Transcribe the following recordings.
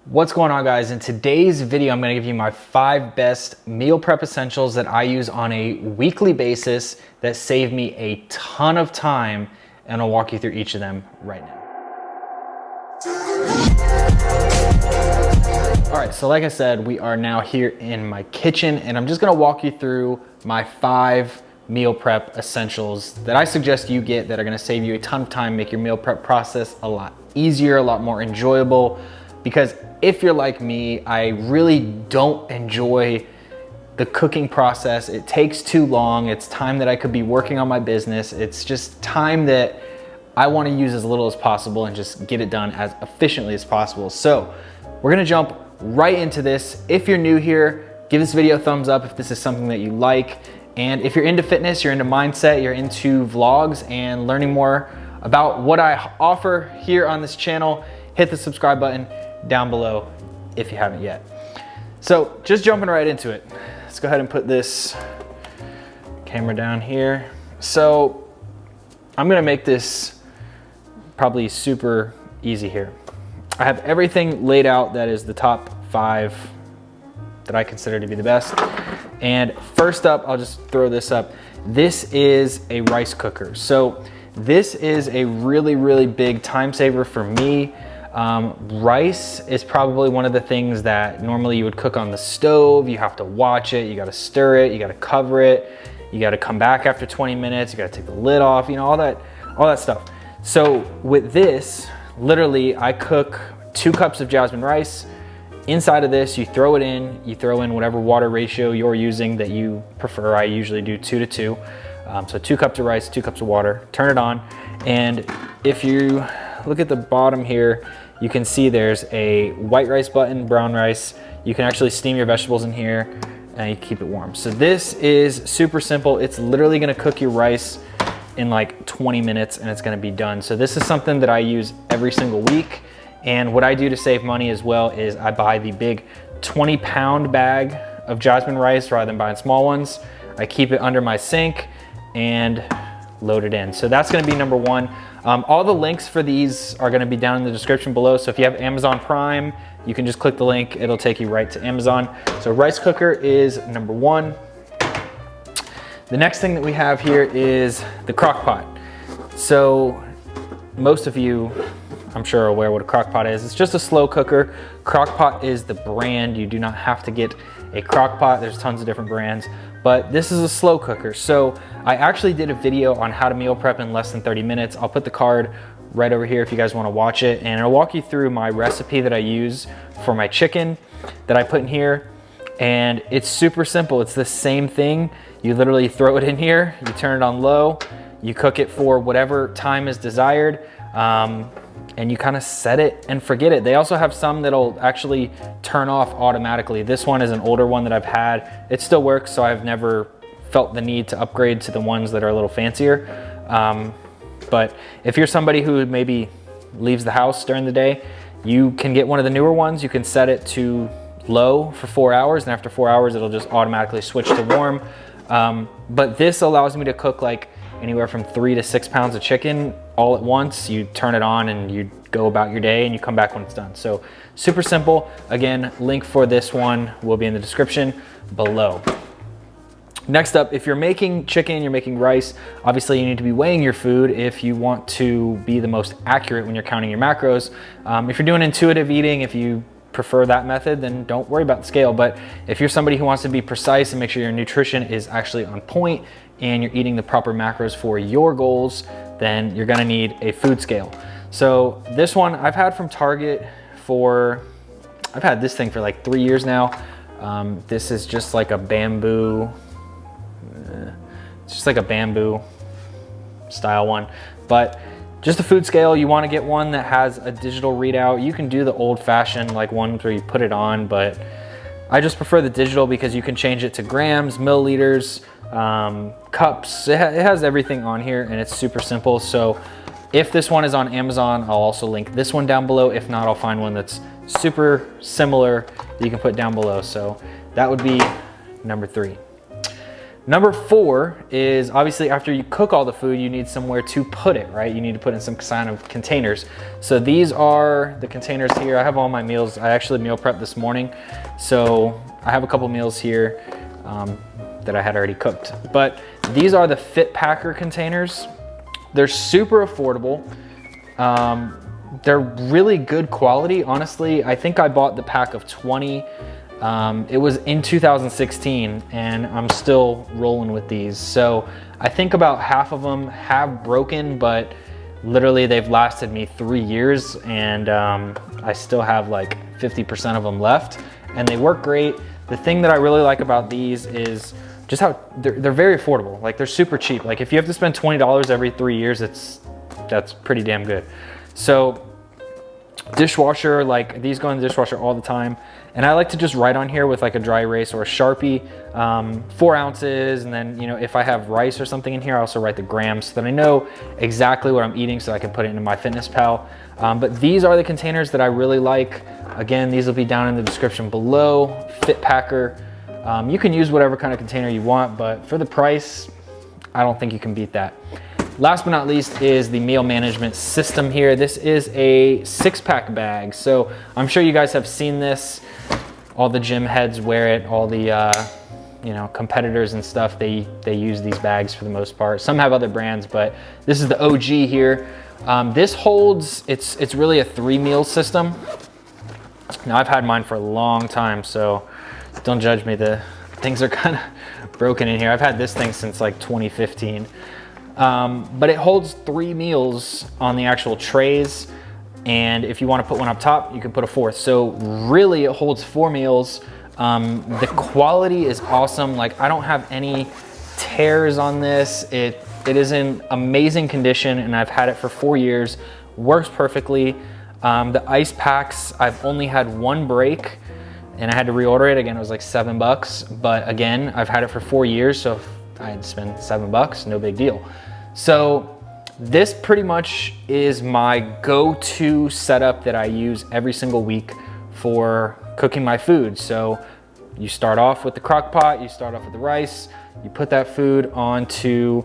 What's going on, guys? In today's video, I'm gonna give you my 5 best meal prep essentials that I use on a weekly basis that save me a ton of time, and I'll walk you through each of them right now. All right, so like I said, we are now here in my kitchen, and I'm just gonna walk you through my 5 meal prep essentials that I suggest you get that are gonna save you a ton of time, make your meal prep process a lot easier, a lot more enjoyable. Because if you're like me, I really don't enjoy the cooking process. It takes too long. It's time that I could be working on my business. It's just time that I want to use as little as possible and just get it done as efficiently as possible. So we're gonna jump right into this. If you're new here, give this video a thumbs up if this is something that you like. And if you're into fitness, you're into mindset, you're into vlogs and learning more about what I offer here on this channel, hit the subscribe button down below if you haven't yet. So just jumping right into it. Let's go ahead and put this camera down here. So I'm gonna make this probably super easy here. I have everything laid out that is the top 5 that I consider to be the best. And first up, I'll just throw this up. This is a rice cooker. So this is a really, really big time saver for me. Rice is probably one of the things that normally you would cook on the stove. You have to watch it, you gotta stir it, you gotta cover it, you gotta come back after 20 minutes, you gotta take the lid off, you know, all that stuff. So with this, literally I cook 2 cups of jasmine rice. Inside of this, you throw it in, you throw in whatever water ratio you're using that you prefer. I usually do 2 to 2. So 2 cups of rice, 2 cups of water, turn it on. And if you look at the bottom here, you can see there's a white rice button, brown rice. You can actually steam your vegetables in here and you keep it warm. So this is super simple. It's literally gonna cook your rice in like 20 minutes and it's gonna be done. So this is something that I use every single week. And what I do to save money as well is I buy the big 20-pound bag of jasmine rice rather than buying small ones. I keep it under my sink and load it in. So that's gonna be number 1. All the links for these are gonna be down in the description below. So if you have Amazon Prime, you can just click the link. It'll take you right to Amazon. So rice cooker is number 1. The next thing that we have here is the crock pot. So most of you, I'm sure, are aware what a crock pot is. It's just a slow cooker. Crock Pot is the brand. You do not have to get a crock pot. There's tons of different brands, but this is a slow cooker. So I actually did a video on how to meal prep in less than 30 minutes. I'll put the card right over here if you guys want to watch it, and I'll walk you through my recipe that I use for my chicken that I put in here. And it's super simple. It's the same thing. You literally throw it in here, you turn it on low, you cook it for whatever time is desired, and you kind of set it and forget it. They also have some that'll actually turn off automatically. This one is an older one that I've had. It still works, so I've never felt the need to upgrade to the ones that are a little fancier. But if you're somebody who maybe leaves the house during the day, you can get one of the newer ones. You can set it to low for 4 hours, and after 4 hours, it'll just automatically switch to warm. But this allows me to cook like anywhere from 3 to 6 pounds of chicken all at once. You turn it on and you go about your day and you come back when it's done. So super simple. Again, link for this one will be in the description below. Next up, if you're making chicken, you're making rice, obviously you need to be weighing your food if you want to be the most accurate when you're counting your macros. If you're doing intuitive eating, if you prefer that method, then don't worry about the scale. But if you're somebody who wants to be precise and make sure your nutrition is actually on point and you're eating the proper macros for your goals, then you're gonna need a food scale. So this one I've had from Target I've had this thing for like 3 years now. This is just like a bamboo, it's just like a bamboo style one, but just a food scale. You wanna get one that has a digital readout. You can do the old fashioned like ones where you put it on, but I just prefer the digital because you can change it to grams, milliliters, cups. It has everything on here and it's super simple. So if this one is on Amazon, I'll also link this one down below. If not, I'll find one that's super similar that you can put down below. So that would be number 3. Number 4 is obviously after you cook all the food, you need somewhere to put it, right? You need to put in some kind of containers. So these are the containers here. I have all my meals. I actually meal prepped this morning. So I have a couple meals here that I had already cooked. But these are the Fit Packer containers. They're super affordable. They're really good quality. Honestly, I think I bought the pack of 20. It was in 2016 and I'm still rolling with these. So I think about half of them have broken, but literally they've lasted me 3 years and I still have like 50% of them left and they work great. The thing that I really like about these is just how they're very affordable. Like they're super cheap. Like if you have to spend $20 every 3 years, that's pretty damn good. So dishwasher, like these go in the dishwasher all the time. And I like to just write on here with like a dry erase or a Sharpie, 4 ounces. And then, you know, if I have rice or something in here, I also write the grams so that I know exactly what I'm eating so I can put it into my FitnessPal. But these are the containers that I really like. Again, these will be down in the description below. Fit Packer. You can use whatever kind of container you want, but for the price, I don't think you can beat that. Last but not least is the meal management system here. This is a 6-pack bag. So I'm sure you guys have seen this. All the gym heads wear it. All the you know, competitors and stuff, they use these bags for the most part. Some have other brands, but this is the OG here. This holds, it's really a 3-meal system. Now I've had mine for a long time, so don't judge me. The things are kind of broken in here. I've had this thing since like 2015. But it holds 3 meals on the actual trays. And if you want to put one up top, you can put a 4th. So really it holds 4 meals. The quality is awesome. Like I don't have any tears on this. It is in amazing condition and I've had it for 4 years. Works perfectly. The ice packs, I've only had 1 break and I had to reorder it. Again, it was like $7. But again, I've had it for 4 years. So if I had to spend $7, no big deal. So this pretty much is my go-to setup that I use every single week for cooking my food. So you start off with the crock pot, you start off with the rice, you put that food onto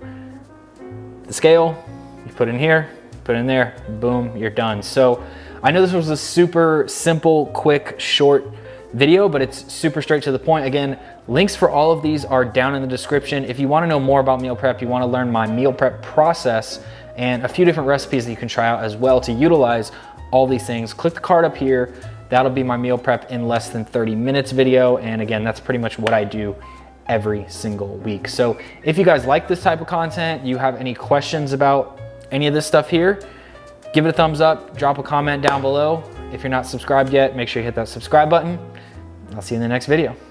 the scale, you put it in here, put it in there, boom, you're done. So I know this was a super simple, quick, short video, but it's super straight to the point. Again, links for all of these are down in the description. If you want to know more about meal prep, you want to learn my meal prep process and a few different recipes that you can try out as well to utilize all these things, click the card up here. That'll be my meal prep in less than 30 minutes video. And again, that's pretty much what I do every single week. So if you guys like this type of content, you have any questions about any of this stuff here, give it a thumbs up, drop a comment down below. If you're not subscribed yet, make sure you hit that subscribe button. I'll see you in the next video.